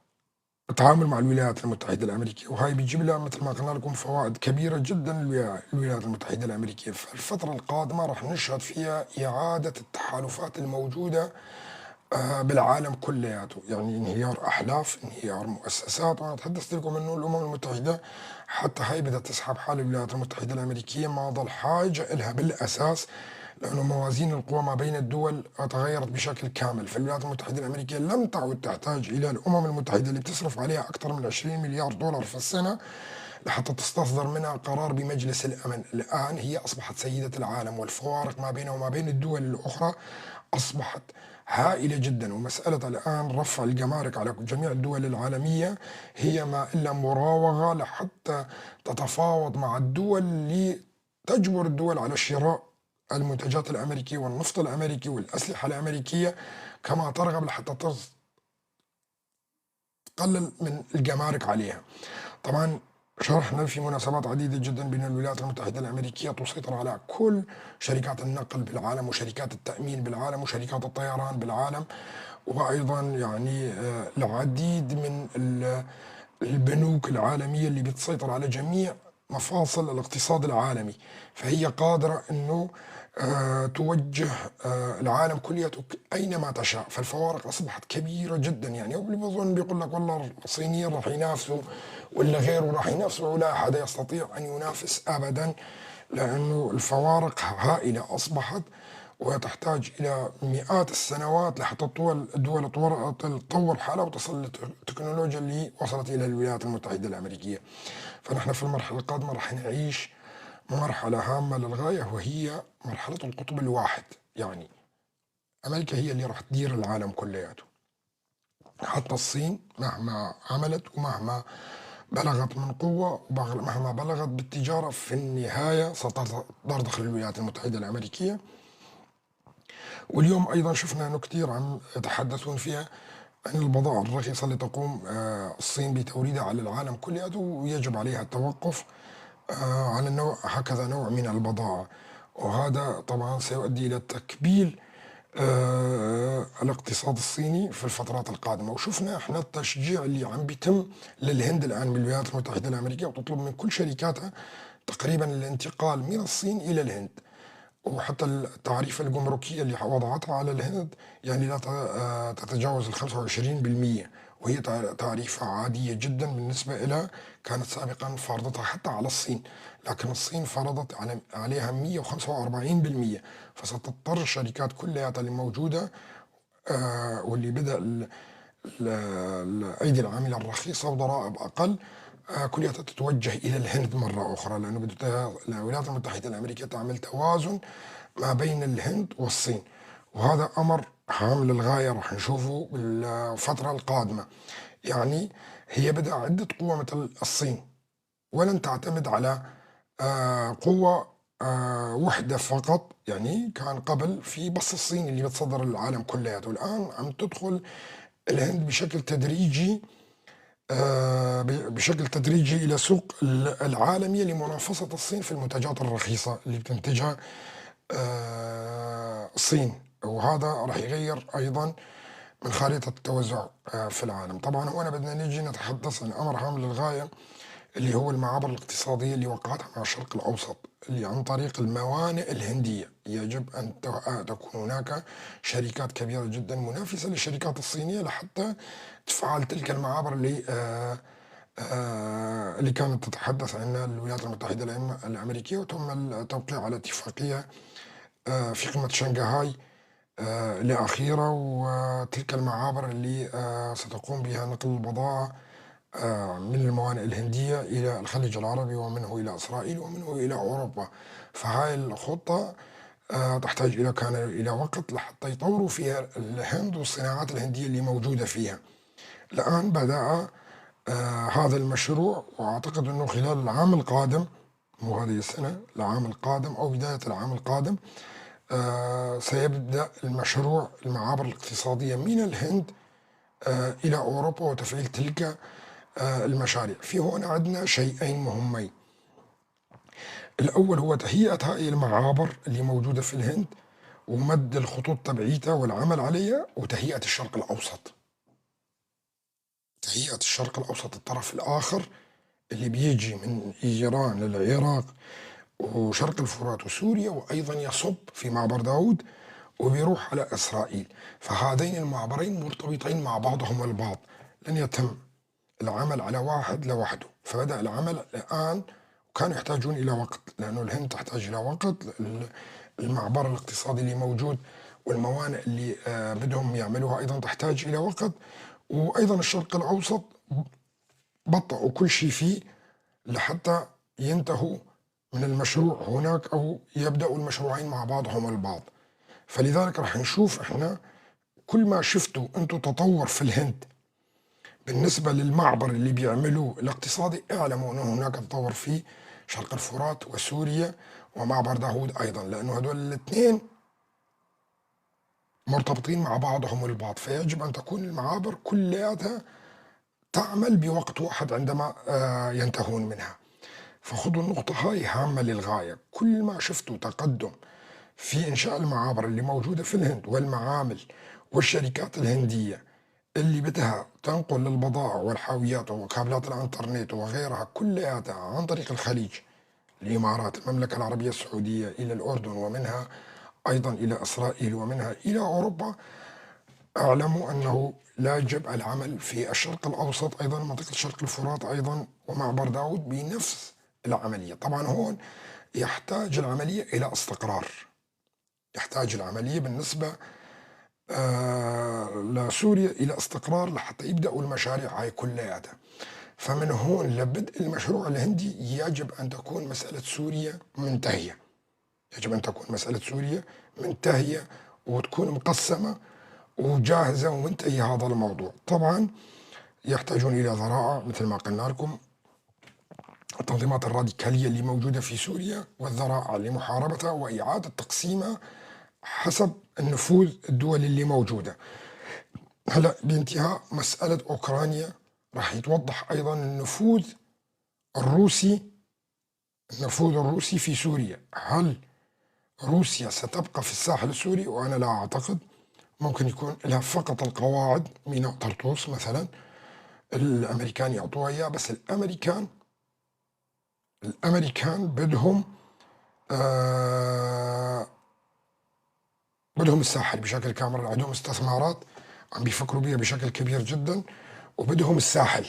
التعامل مع الولايات المتحدة الأمريكية، وهاي بيجيب لها مثل ما قلنا لكم فوائد كبيرة جدا للولايات المتحدة الأمريكية. فالفترة القادمة راح نشهد فيها إعادة التحالفات الموجودة بالعالم كلياته، يعني انهيار أحلاف، انهيار مؤسسات. وأنا تحدثت لكم إنه الأمم المتحدة حتى هاي بدها تسحب حال الولايات المتحدة الأمريكية، ما ضل حاجة إلها بالأساس، لأنه موازين القوى ما بين الدول تغيرت بشكل كامل. فالولايات المتحدة الأمريكية لم تعد تحتاج إلى الأمم المتحدة اللي بتصرف عليها أكثر من 20 مليار دولار في السنة لحتى تستصدر منها قرار بمجلس الأمن. الآن هي أصبحت سيدة العالم، والفوارق ما بينها وما بين الدول الأخرى أصبحت هائلة جدا. ومسألة الآن رفع الجمارك على جميع الدول العالمية هي ما إلا مراوغة لحتى تتفاوض مع الدول لتجبر الدول على شراء المنتجات الأمريكية والنفط الأمريكي والأسلحة الأمريكية، كما ترغب لحتى تقلل من الجمارك عليها. طبعا شرحنا في مناسبات عديدة جدا بأن الولايات المتحدة الأمريكية تسيطر على كل شركات النقل بالعالم، وشركات التأمين بالعالم، وشركات الطيران بالعالم، وأيضا يعني العديد من البنوك العالمية اللي بتسيطر على جميع مفاصل الاقتصاد العالمي. فهي قادرة أنه توجه العالم كلياته أينما تشاء. فالفوارق أصبحت كبيرة جدا، يعني واللي بظن بيقول لك والله الصينيين راح ينافسوا ولا غيره راح ينافسوا، ولا أحد يستطيع أن ينافس أبدا، لأنه الفوارق هائلة أصبحت، وتحتاج إلى مئات السنوات لحتى الدول تطور حالها وتصل للتكنولوجيا اللي وصلت إلى الولايات المتحدة الأمريكية. فنحن في المرحلة القادمة راح نعيش مرحلة هامة للغاية، وهي مرحلة القطب الواحد. يعني أمريكا هي اللي راح تدير العالم كلياته. حتى الصين مهما عملت ومهما بلغت من قوة ومهما بلغت بالتجارة، في النهاية سترضخ الولايات المتحدة الأمريكية. واليوم أيضا شفنا أنه كثير عم يتحدثون فيها عن البضائع الرخيصة اللي تقوم الصين بتوريدها على العالم كله، ويجب عليها التوقف على هكذا نوع من البضائع. وهذا طبعا سيؤدي إلى تكبيل الاقتصاد الصيني في الفترات القادمة. وشفنا احنا التشجيع اللي عم بيتم للهند الآن من الولايات المتحدة الأمريكية، وتطلب من كل شركاتها تقريبا الانتقال من الصين إلى الهند. وحتى التعريفة الجمركية اللي وضعتها على الهند يعني لا تتجاوز 25%، وهي تعريفة عادية جدا بالنسبة إلى كانت سابقا فرضتها حتى على الصين، لكن الصين فرضت عليها 145%. فستضطر الشركات كلها اللي موجودة واللي بدأ الأيدي العاملة الرخيصة وضرائب أقل كلها تتوجه إلى الهند مرة أخرى، لأنه الولايات المتحدة الأمريكية تعمل توازن ما بين الهند والصين. وهذا أمر هام للغاية راح نشوفه بالفترة القادمة. يعني هي بدها عدة قوى مثل الصين، ولن تعتمد على قوة وحدة فقط. يعني كان قبل في بس الصين اللي بتصدر العالم كلياته، الآن عم تدخل الهند بشكل تدريجي إلى سوق العالمية لمنافسة الصين في المنتجات الرخيصة اللي بتنتجها الصين. وهذا راح يغير أيضا من خارطة التوزع في العالم. طبعا هنا بدنا نيجي نتحدث عن أمر هام للغاية، اللي هو المعابر الاقتصادية اللي وقعتها مع الشرق الأوسط، اللي عن طريق الموانئ الهندية. يجب أن تكون هناك شركات كبيرة جدا منافسة للشركات الصينية لحتى تفعل تلك المعابر اللي كانت تتحدث عنها الولايات المتحدة الأمريكية. وتم التوقيع على اتفاقية في قمة شنغهاي الأخيرة، وتلك المعابر اللي ستقوم بها نقل البضائع من الموانئ الهندية إلى الخليج العربي، ومنه إلى إسرائيل، ومنه إلى أوروبا. فهاي الخطة تحتاج إلى وقت لحتى يطوروا فيها الهند والصناعات الهندية اللي موجودة فيها. الآن بدأ هذا المشروع، وأعتقد أنه خلال العام القادم، مو هذه السنة، العام القادم أو بداية العام القادم سيبدأ المشروع المعابر الاقتصادية من الهند إلى أوروبا وتفعيل تلك المشاريع. في هنا عندنا شيئين مهمين. الأول هو تهيئة هذه المعابر اللي موجودة في الهند ومد الخطوط تبعيتها والعمل عليها، وتهيئة الشرق الأوسط. تهيئة الشرق الأوسط الطرف الآخر اللي بيجي من إيران للعراق وشرق الفرات وسوريا، وأيضا يصب في معبر داود وبيروح على إسرائيل. فهذين المعبرين مرتبطين مع بعضهم البعض، لن يتم العمل على واحد لوحده. فبدأ العمل الآن، وكانوا يحتاجون إلى وقت، لأنه الهند تحتاج إلى وقت. المعبر الاقتصادي اللي موجود والموانئ اللي بدهم يعملوها أيضا تحتاج إلى وقت. وأيضا الشرق الأوسط بطئوا كل شيء فيه لحتى ينتهوا من المشروع هناك، أو يبدأوا المشروعين مع بعضهم البعض. فلذلك راح نشوف احنا كل ما شفتوا انتم تطور في الهند بالنسبة للمعبر اللي بيعملوه الاقتصادي، اعلموا انه هناك تطور في شرق الفرات وسوريا ومعبر داوود ايضا، لانه هدول الاثنين مرتبطين مع بعضهم البعض. فيجب ان تكون المعابر كلها تعمل بوقت واحد عندما ينتهون منها. فخذوا النقطة هاي هامة للغاية. كل ما شفتوا تقدم في إنشاء المعابر اللي موجودة في الهند والمعامل والشركات الهندية اللي بدها تنقل البضائع والحاويات وكابلات الانترنت وغيرها كلها عن طريق الخليج، الإمارات، المملكة العربية السعودية، إلى الأردن، ومنها أيضا إلى إسرائيل، ومنها إلى أوروبا، اعلموا أنه لا يجب العمل في الشرق الأوسط أيضا، منطقة شرق الفرات أيضا، ومعبر داود بنفس العملية. طبعا هون يحتاج العملية إلى استقرار، يحتاج العملية بالنسبة لسوريا إلى استقرار لحتى يبدأوا المشاريع هاي كلها. فمن هون لبدء المشروع الهندي يجب أن تكون مسألة سوريا منتهية، يجب أن تكون مسألة سوريا منتهية وتكون مقسمة وجاهزة ومنتهي هذا الموضوع. طبعا يحتاجون إلى ذراع مثل ما قلنا لكم، التنظيمات الراديكالية اللي موجودة في سوريا والذرائع لمحاربتها وإعادة تقسيمها حسب النفوذ الدول اللي موجودة. هلا بانتهاء مسألة أوكرانيا راح يتوضح أيضا النفوذ الروسي، النفوذ الروسي في سوريا. هل روسيا ستبقى في الساحل السوري؟ وأنا لا أعتقد. ممكن يكون لها فقط القواعد، ميناء طرطوس مثلا الأمريكان يعطوها إياه، بس الأمريكان بدهم الساحل بشكل كامل، عندهم استثمارات عم بيفكروا بيها بشكل كبير جدا، وبدهم الساحل،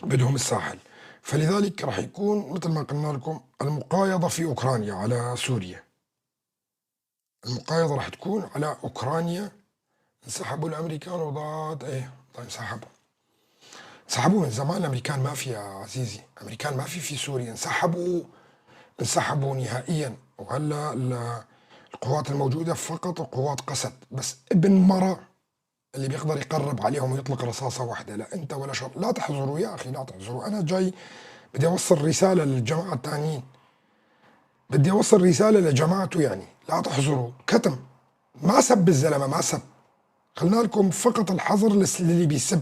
بدهم الساحل. فلذلك راح يكون مثل ما قلنا لكم المقايضة في أوكرانيا على سوريا، المقايضة راح تكون على أوكرانيا. انسحبوا الأمريكان وضاد طيب انسحبوا من زمان. الأمريكان ما في يا عزيزي، الأمريكان ما في سوريا، انسحبوا نهائيا. وهلا القوات الموجودة فقط قوات قسد، بس ابن مرة اللي بيقدر يقرب عليهم ويطلق رصاصة واحدة. لا أنت ولا شر، لا تحذروا يا أخي، لا تحذروا. أنا جاي بدي أوصل رسالة للجماعة التانيين، بدي أوصل رسالة لجماعته، يعني لا تحذروا. كتم، ما سب الزلمة، ما سب. خلنا لكم فقط الحظر للي بيسب.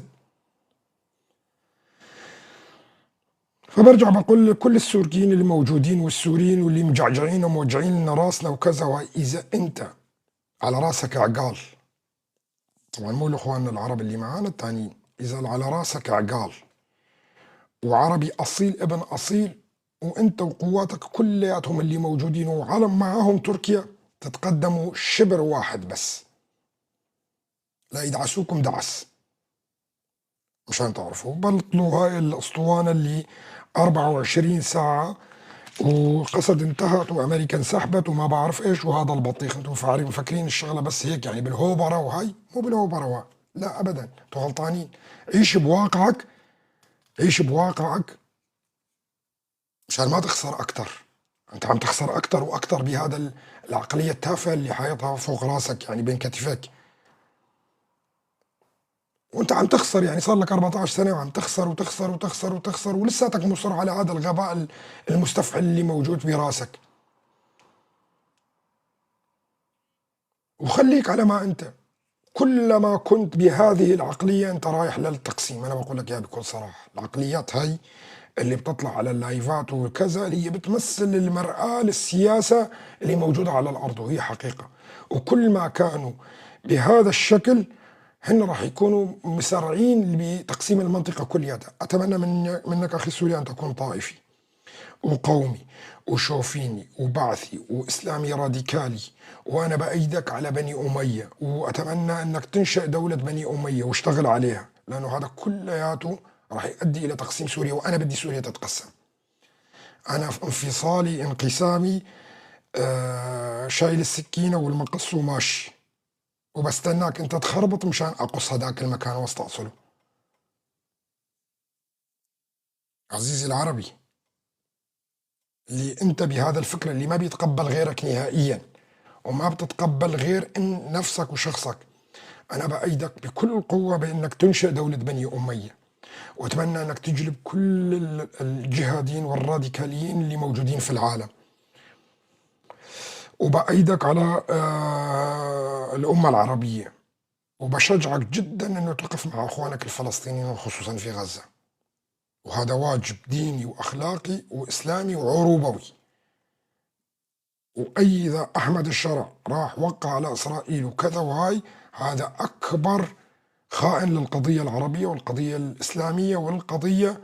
فبرجع بقول لكل السوريين اللي موجودين والسوريين واللي مجعجعين وموجعين لنا راسنا وكذا، إذا أنت على راسك عقال، طبعا مو لاخواننا العرب اللي معانا التانيين، اذا على راسك عقال وعربي اصيل ابن اصيل، وانت وقواتك كلياتهم اللي موجودين وعالم معاهم تركيا، تتقدموا شبر واحد بس لا يدعسوكم دعس. مشان تعرفوا بلطلوا هاي الاسطوانه اللي 24 ساعه وقصد انتهت وامريكا انسحبت وما بعرف ايش، وهذا البطيخ. انتم مفكرين الشغله بس هيك يعني بالهوبره، وهي مو بالهوبره، لا ابدا، انتم غلطانين. عيش بواقعك، عيش بواقعك مشان ما تخسر اكثر. انت عم تخسر اكثر واكثر بهذا العقليه التافهه اللي حايطها فوق راسك، يعني بين كتفك، وانت عم تخسر. يعني صار لك 14 سنه وعم تخسر وتخسر وتخسر وتخسر، ولساتك مصر على هذا الغباء المستفحل اللي موجود براسك. وخليك على ما انت. كلما كنت بهذه العقليه انت رايح للتقسيم. انا بقول لك اياها بكل صراحه، العقليات هاي اللي بتطلع على اللايفات وكذا هي بتمثل المرآة للسياسة اللي موجودة على الأرض، وهي حقيقة. وكل ما كانوا بهذا الشكل هن راح يكونوا مسرعين بتقسيم المنطقة كلها. أتمنى منك أخي السوري أن تكون طائفي، وقومي وشوفيني وبعثي وإسلامي راديكالي، وأنا بأيدك على بني أمية، وأتمنى أنك تنشئ دولة بني أمية واشتغل عليها، لأنه هذا كلياته راح يؤدي إلى تقسيم سوريا، وأنا بدي سوريا تتقسم. أنا في انفصالي انقسامي شايل السكينة والمقص وماشي، وبستناك أنت تخربط مشان أقص هذاك المكان واستأصله. عزيزي العربي، اللي أنت بهذا الفكر اللي ما بيتقبل غيرك نهائيا، وما بتتقبل غير إن نفسك وشخصك، أنا بأيدك بكل القوة بأنك تنشئ دولة بني أمية، وأتمنى أنك تجلب كل الجهاديين والراديكاليين اللي موجودين في العالم، وبأيدك على الأمة العربية، وبشجعك جدا أنه تقف مع أخوانك الفلسطينيين وخصوصا في غزة، وهذا واجب ديني وأخلاقي وإسلامي وعروبوي. وإذا أحمد الشرع راح وقع على إسرائيل وكذا وهاي، هذا أكبر خائن للقضية العربية والقضية الإسلامية والقضية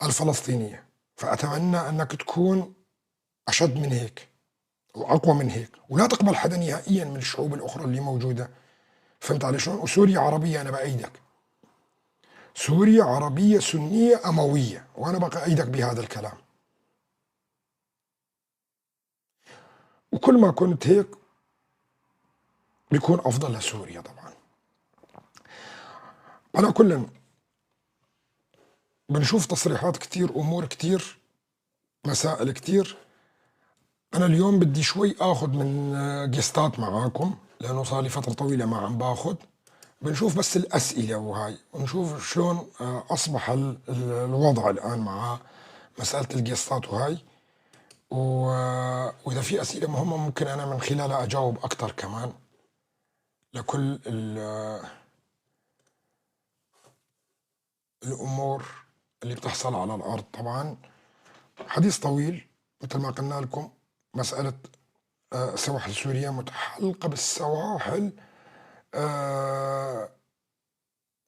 الفلسطينية. فأتمنى أنك تكون أشد من هيك وأقوى من هيك، ولا تقبل حدا نهائيا من الشعوب الأخرى اللي موجودة. فهمت علي شلون؟ وسوريا عربية، أنا بأيدك. سوريا عربية سنية أموية، وأنا بأيدك بهذا الكلام. وكل ما كنت هيك بيكون أفضل لسوريا طبعا. على كل، بنشوف تصريحات كتير، أمور كتير، مسائل كتير. أنا اليوم بدي شوي آخذ من جيستات معاكم، لأنه صار لي فترة طويلة ما عم باخذ. بنشوف بس الأسئلة وهاي، ونشوف شلون أصبح الوضع الآن مع مسألة الجيستات وهاي. وإذا في أسئلة مهمة ممكن أنا من خلالها أجاوب أكتر كمان لكل الأمور اللي بتحصل على الأرض. طبعا حديث طويل مثل ما قلنا لكم. مسألة سواحل سوريا متحلقة بالسواحل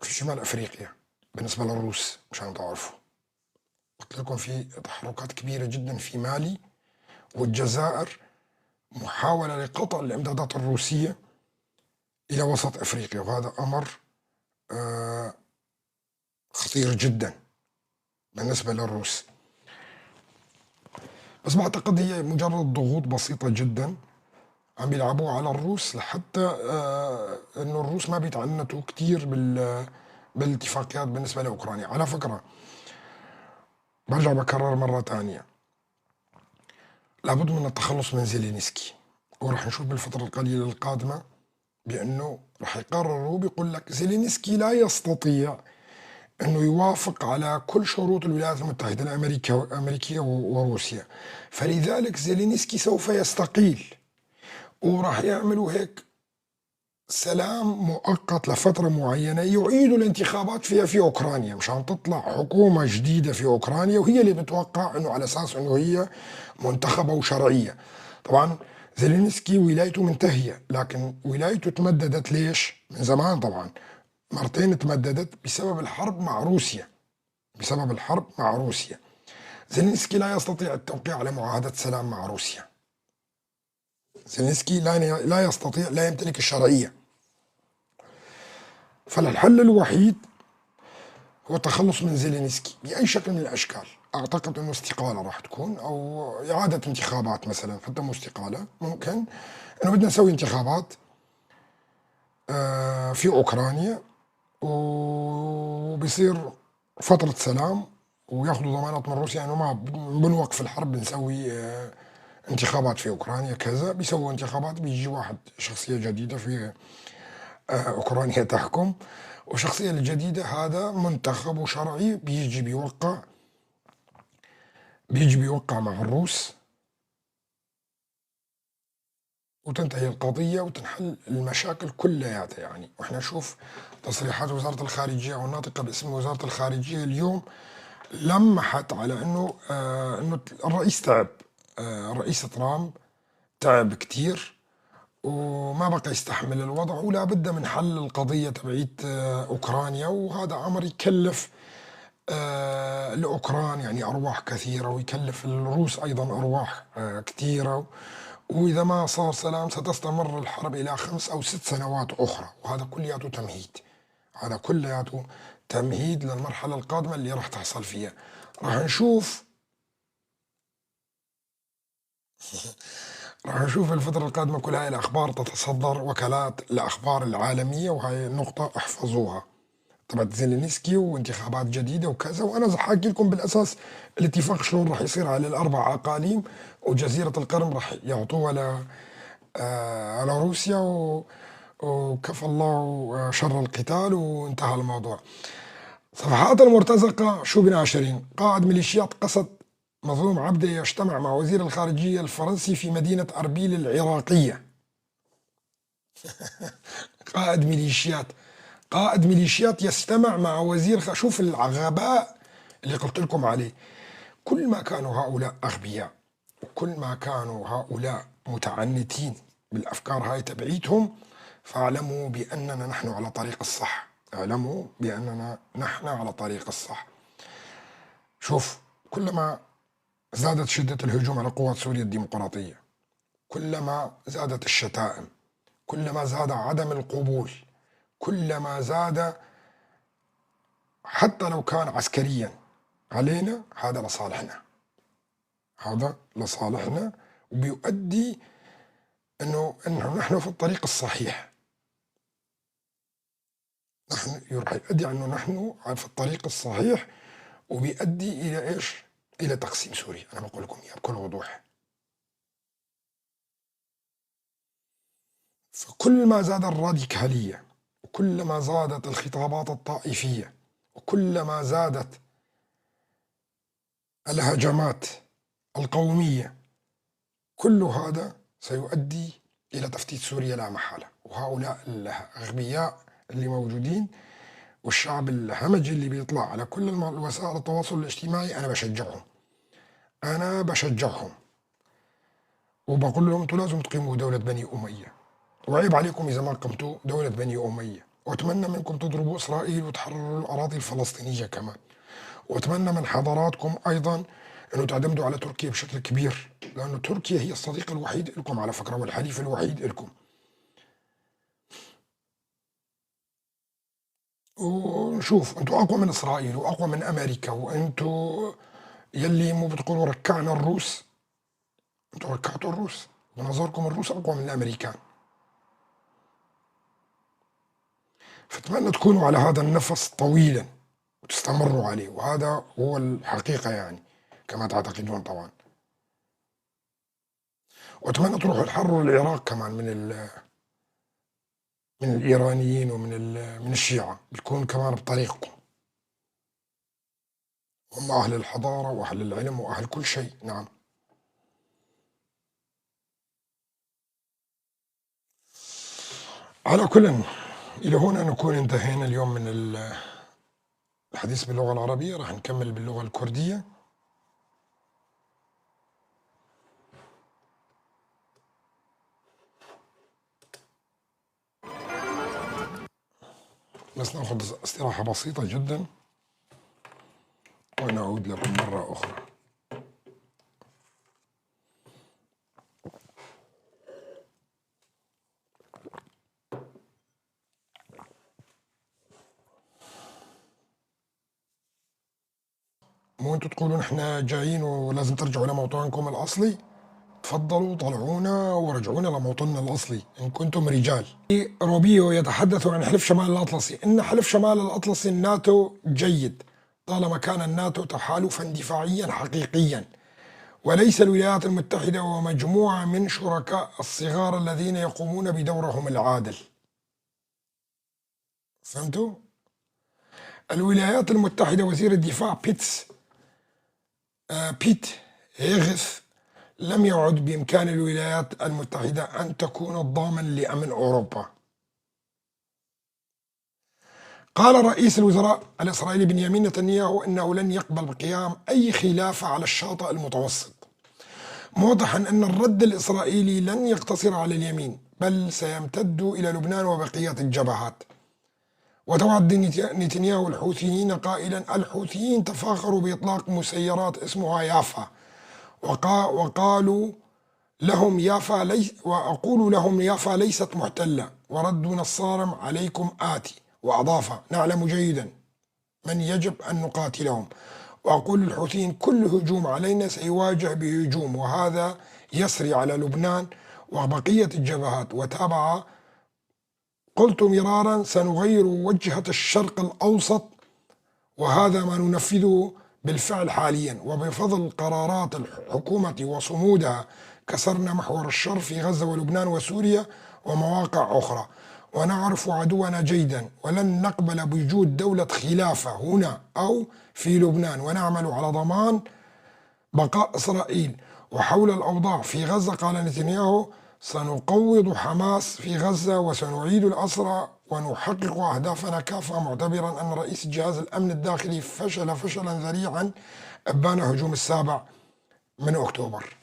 في شمال أفريقيا بالنسبة للروس، مشان تعرفوا. قلت لكم في تحركات كبيرة جدا في مالي والجزائر، محاولة لقطع الإمدادات الروسية إلى وسط أفريقيا، وهذا أمر خطير جدا بالنسبة للروس. بس بعتقد هي مجرد ضغوط بسيطة جدا عم بيلعبوها على الروس، لحتى انه الروس ما بيتعنتوا كتير بالاتفاقيات بالنسبة لأوكرانيا. على فكرة برجع بكرر مرة تانية، لابد من التخلص من زيلينسكي، ورح نشوف بالفترة القليلة القادمة بأنه رح يقرروا، بيقول لك زيلينسكي لا يستطيع أنه يوافق على كل شروط الولايات المتحدة الأمريكية وروسيا، فلذلك زيلينسكي سوف يستقيل، وراح يعملوا هيك سلام مؤقت لفترة معينة، يعيدوا الانتخابات فيها في أوكرانيا مشان تطلع حكومة جديدة في أوكرانيا، وهي اللي بتوقع أنه على أساس أنه هي منتخبة وشرعية. طبعا زيلينسكي ولايته منتهية، لكن ولايته تمددت ليش؟ من زمان طبعا، مرتين تمددت بسبب الحرب مع روسيا. بسبب الحرب مع روسيا زيلينسكي لا يستطيع التوقيع على معاهدة سلام مع روسيا. زيلينسكي لا يستطيع، لا يمتلك الشرعية. فالحل الوحيد هو التخلص من زيلينسكي بأي شكل من الأشكال. أعتقد أنه استقالة راح تكون، أو إعادة انتخابات مثلا، حتى مو استقالة، ممكن أنه بدنا نسوي انتخابات في أوكرانيا، وبيصير فترة سلام، وياخذوا ضمانات من روسيا انه ما بنوقف الحرب، بنسوي انتخابات في اوكرانيا كذا. بيسووا انتخابات، بيجي واحد شخصية جديدة في اوكرانيا تحكم، والشخصية الجديدة هذا منتخب وشرعي، بيجي بيوقع مع الروس، وتنتهي القضية وتنحل المشاكل كلياتها يعني. واحنا نشوف تصريحات وزارة الخارجية والناطقة باسم وزارة الخارجية اليوم لمحت على انه الرئيس تعب، الرئيس ترامب تعب كتير وما بقى يستحمل الوضع، ولا بد من حل القضية تبعيت اوكرانيا، وهذا امر يكلف الأوكران يعني أرواح كثيرة، ويكلف الروس أيضا أرواح كثيرة. وإذا ما صار سلام ستستمر الحرب إلى 5 أو 6 سنوات أخرى، وهذا كلياته تمهيد. هذا كلياته تمهيد للمرحلة القادمة اللي راح تحصل فيها. راح نشوف راح نشوف الفترة القادمة كل هاي الأخبار تتصدر وكالات الأخبار العالمية، وهاي النقطة احفظوها تبعت زيلينسكي وانتخابات جديدة وكذا. وأنا حاكي لكم بالأساس الاتفاق شلون راح يصير على ال4 أقاليم، وجزيرة القرم راح يعطوها على روسيا، وكفى الله شر القتال وانتهى الموضوع. صفحات المرتزقة شو بناشرين؟ قائد ميليشيات قسد مظلوم عبده يجتمع مع وزير الخارجية الفرنسي في مدينة أربيل العراقية. قائد ميليشيات يجتمع مع وزير شوف الغباء اللي قلت لكم عليه. كل ما كانوا هؤلاء أغبياء، وكل ما كانوا هؤلاء متعنتين بالأفكار هاي تبعيتهم، فاعلموا بأننا نحن على طريق الصح. اعلموا بأننا نحن على طريق الصح. شوف، كلما زادت شدة الهجوم على قوات سوريا الديمقراطية، كلما زادت الشتائم، كلما زاد عدم القبول، كلما زاد حتى لو كان عسكريا علينا، هذا لصالحنا. هذا لصالحنا، وبيؤدي انه نحن في الطريق الصحيح. راح يؤدي انه نحن في الطريق الصحيح، وبيؤدي الى ايش؟ الى تقسيم سوريا. انا بقول لكم اياها بكل وضوح. فكل ما زاد الراديكالية، وكل ما زادت الخطابات الطائفية، وكل ما زادت الهجمات القومية، كل هذا سيؤدي إلى تفتيت سوريا لا محالة. وهؤلاء الأغبياء اللي موجودين والشعب الهمجي اللي بيطلع على كل وسائل التواصل الاجتماعي، أنا بشجعهم وبقول لهم أنتم لازم تقيموا دولة بني أمية، وعيب عليكم إذا ما قمتوا دولة بني أمية. وأتمنى منكم تضربوا إسرائيل وتحرروا الأراضي الفلسطينية كمان. وأتمنى من حضراتكم أيضا أنه تعتمدوا على تركيا بشكل كبير، لأنه تركيا هي الصديق الوحيد لكم على فكرة، والحليف الوحيد لكم. ونشوف أنتوا أقوى من إسرائيل وأقوى من أمريكا، وأنتوا يلي مو بتقولوا ركعنا الروس، أنتوا ركعتوا الروس. بنظركم الروس أقوى من الأمريكان. فأتمنى تكونوا على هذا النفس طويلا وتستمروا عليه، وهذا هو الحقيقة يعني كما تعتقدون طبعا. وأتمنى تروحوا تحرروا العراق كمان من الإيرانيين من الشيعة، بتكون كمان بطريقكم. هم أهل الحضارة وأهل العلم وأهل كل شيء. نعم. على كل، إلى هنا نكون انتهينا اليوم من الحديث باللغة العربية. راح نكمل باللغة الكردية. بس ناخذ استراحة بسيطة جدا ونعود لكم مرة أخرى. مو انتوا تقولون احنا جايين ولازم ترجعوا لموطنكم الأصلي؟ تفضلوا طلعونا ورجعونا لموطننا الأصلي إن كنتم رجال. روبيو يتحدث عن حلف شمال الأطلسي. إن حلف شمال الأطلسي الناتو جيد طالما كان الناتو تحالفا دفاعيا حقيقيا، وليس الولايات المتحدة ومجموعة من شركاء الصغار الذين يقومون بدورهم العادل. فهمتوا؟ الولايات المتحدة، وزير الدفاع بيت هيغث لم يعد بإمكان الولايات المتحدة أن تكون الضامن لأمن أوروبا. قال رئيس الوزراء الإسرائيلي بنيامين نتنياهو إنه لن يقبل بقيام أي خلافة على الشاطئ المتوسط، موضحا أن الرد الإسرائيلي لن يقتصر على اليمين بل سيمتد إلى لبنان وبقية الجبهات. وتوعد نتنياهو الحوثيين قائلا: الحوثيين تفاخروا بإطلاق مسيرات اسمها يافا، وقالوا لهم وأقول لهم يافا ليست محتلة، وردنا الصارم عليكم آتي. وأضاف: نعلم جيدا من يجب أن نقاتلهم، وأقول للحوثيين: كل هجوم علينا سيواجه بهجوم، وهذا يسري على لبنان وبقية الجبهات. وتابع: قلت مرارا: سنغير وجهة الشرق الأوسط، وهذا ما ننفذه بالفعل حاليا، وبفضل قرارات الحكومة وصمودها كسرنا محور الشر في غزة ولبنان وسوريا ومواقع أخرى، ونعرف عدونا جيدا، ولن نقبل بوجود دولة خلافة هنا أو في لبنان، ونعمل على ضمان بقاء إسرائيل. وحول الأوضاع في غزة قال نتنياهو: سنقوض حماس في غزة وسنعيد الأسرى ونحقق أهدافنا كافة، معتبرا أن رئيس جهاز الأمن الداخلي فشل فشلا ذريعا أبان هجوم 7 أكتوبر.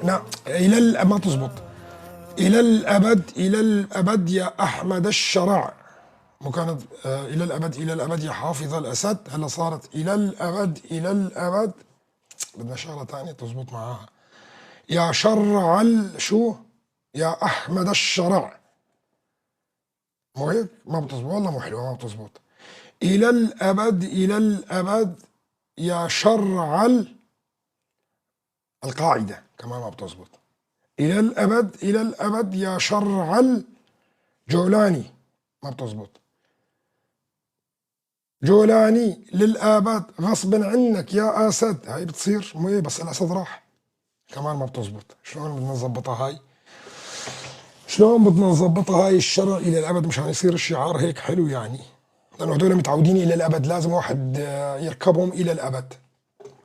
لا، ما تزبط. إلى الأبد، إلى الأبد يا أحمد الشرع. مو كانت إلى الأبد، إلى الأبد يا حافظ الأسد، هلا صارت إلى الأبد، إلى الأبد. بدنا شغلة تانية تزبط معاها. يا شرع شو؟ يا أحمد الشرع. مو هيك؟ ما بتزبط والله، مو حلوة، ما بتزبط. إلى الأبد، إلى الأبد يا شرع القاعدة، كمان ما بتزبط. إلى الأبد، إلى الأبد يا شرع الجولاني، ما بتزبط. جولاني للآبد غصب عنك يا أسد، هاي بتصير مو هي، بس الأسد راح، كمان ما بتزبط. شلون بدنا نظبطها هاي؟ شلون بدنا نظبطها هاي؟ الشرع إلى الأبد مشان يصير الشعار هيك حلو يعني، لأنه هدول متعودين إلى الأبد، لازم واحد يركبهم إلى الأبد.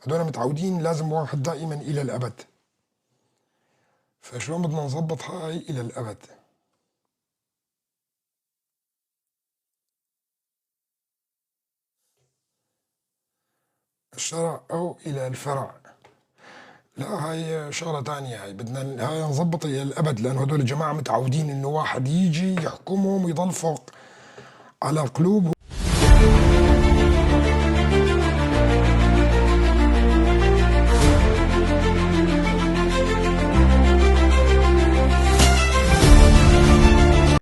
هدول متعودين لازم واحد دائما إلى الأبد، فشلون بدنا نظبط هاي إلى الأبد؟ الشرع أو إلى الفرع. لا، هاي شغلة تانية، هاي بدنا هاي نظبط إلى الأبد، لأنه هدول الجماعة متعودين إنه واحد يجي يحكمهم ويضل فوق على قلوبهم.